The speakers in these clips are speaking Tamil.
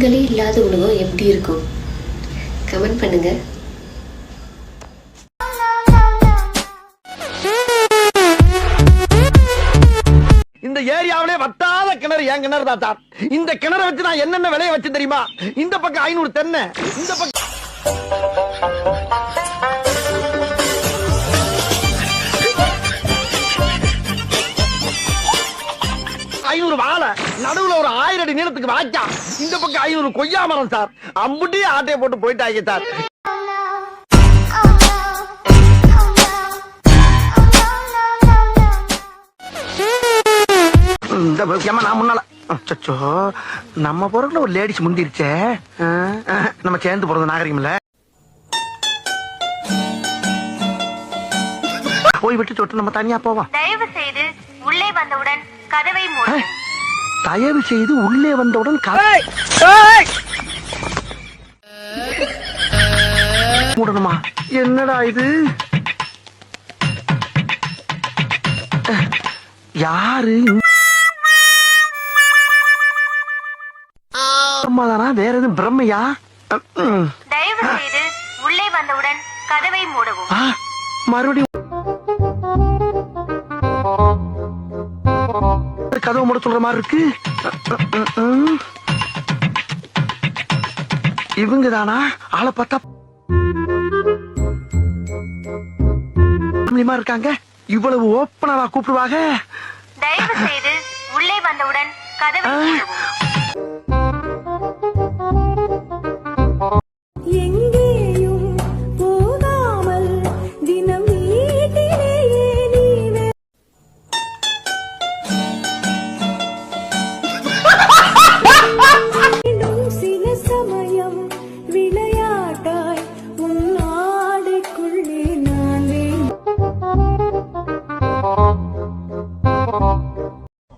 பெண்களே இல்லாத உலகம் எப்படி இருக்கும்? கமெண்ட் பண்ணுங்க. இந்த ஏரியாவிலே வட்டாத கிணறு என் கிணறு தாத்தா. இந்த கிணறை வச்சு நான் என்னென்ன விலைய வச்சு தெரியுமா? இந்த பக்கம் 500 தென்னை, இந்த பக்கம் 500 வாழை, நடுவுல ஒரு 1000 அடி நீளத்துக்கு வாய்க்கா, இந்த பக்கம் 500 கொய்யா மரம் சார். அம்புட்டி ஆட்டையை போட்டு போயிட்டாங்க சார். நான் முன்னால நம்ம பொருட்கள் ஒரு லேடிஸ் முந்திருச்சே. நம்ம சேர்ந்து போறது நாகரிகம் இல்ல. போய் விட்டு தொட்டு நம்ம தனியா போவோம். தயவு செய்து உள்ளே வந்தவுடன் கதவை மூடு. தயவு செய்து உள்ளே வந்தவுடன் மூடணுமா? என்னடா இது? யாரு? வேற எதுவும் பிரம்மையா? தயவு செய்து உள்ளே வந்தவுடன் கதவை மூடவும். மறுபடியும் கதவை மூட சொல்ற மாதிரி இருக்கு. இவங்க தானா? ஆளை பார்த்தா இருக்காங்க. இவ்வளவு ஓப்பனாவா கூப்பிடுவாங்க? தயவு செய்து உள்ளே வந்தவுடன் கதவை மூடவும்.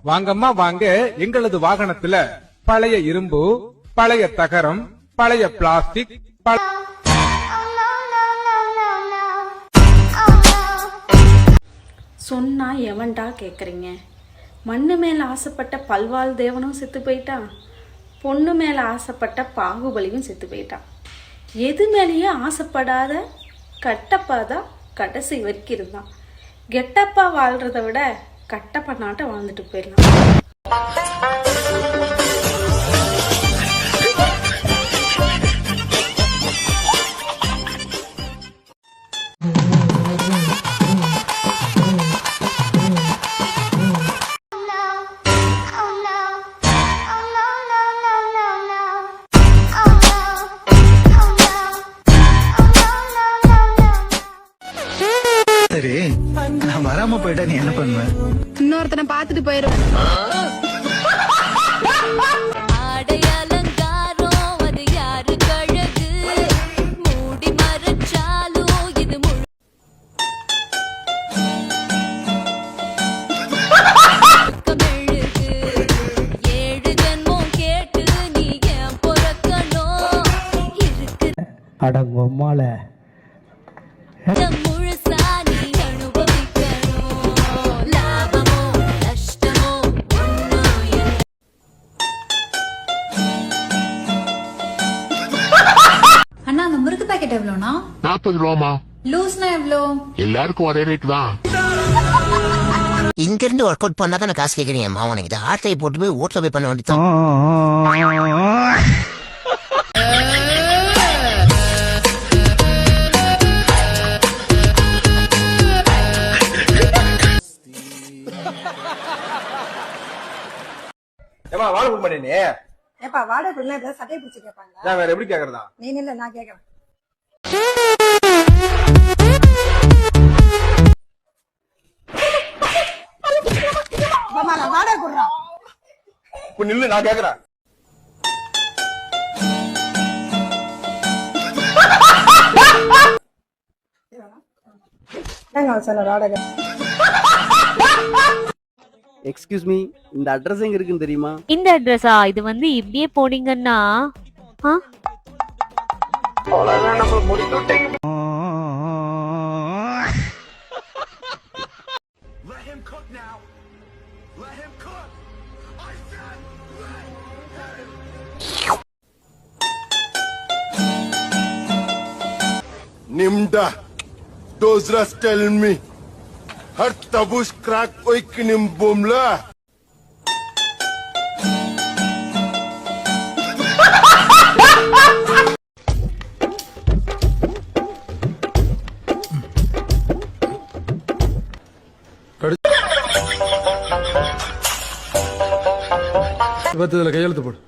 வாங்கம்மா வாங்க, எங்களது வாகனத்துல பழைய இரும்பு, பழைய தகரம், பழைய பிளாஸ்டிக், சொன்னா எவன்டா கேக்குறீங்க? மண்ணு மேல ஆசைப்பட்ட பல்வாள் தேவனும் செத்து போயிட்டான், பொண்ணு மேல ஆசைப்பட்ட பாகுபலியும் செத்து போயிட்டான். எது மேலேயே ஆசைப்படாத கட்டப்பாதான் கடைசி வரைக்கும் இருந்தான். கெட்டப்பா வாழ்றத விட கட்டப்பா நாட்டை வாழ்ந்துட்டு போயிடலாம். சரி, நான் வராம போயிட்டா நீ என்ன பண்ணுவ? இன்னொருத்தனை பாத்துட்டு போயிருவேன். அடங்கொம்மால அண்ணா, அந்த முறுக்கு பாக்கெட் எவ்வளோனா? 40 ரூபாமா. லூஸ்னா எவ்வளோ? எல்லாருக்கும் ஒரே ரேட் தான். இங்க இருந்து ஒர்க் அவுட் பண்ணா தானே காசு கேட்கறீங்க மாவனுக்கு. ஆட்டையை போட்டு போய் ஓட்டல போய் பண்ண வேண்டியதான். வாழை கொடுக்க மாட்டே நீ? ஏப்பா வாடகை கொடுக்கலாம், இப்ப சட்டையை பிடிச்சு கேட்பாங்க. நான் வேற எப்படி கேக்குறதா? நீ இல்ல, நான் கேக்குறேன். வாடகை கொடுறான். இப்ப நில்லு, நான் கேக்குறேன். சொன்ன வாடகை. எக்ஸ்கியூஸ் மீ, இந்த அட்ரஸ் எங்க இருக்குன்னு தெரியுமா? இந்த அட்ரஸா? இது வந்து இப்படியே போனீங்கன்னா Nimda. Those rats tell me. Her tabush crack oik nimbumla. கையெழுத்து போடு.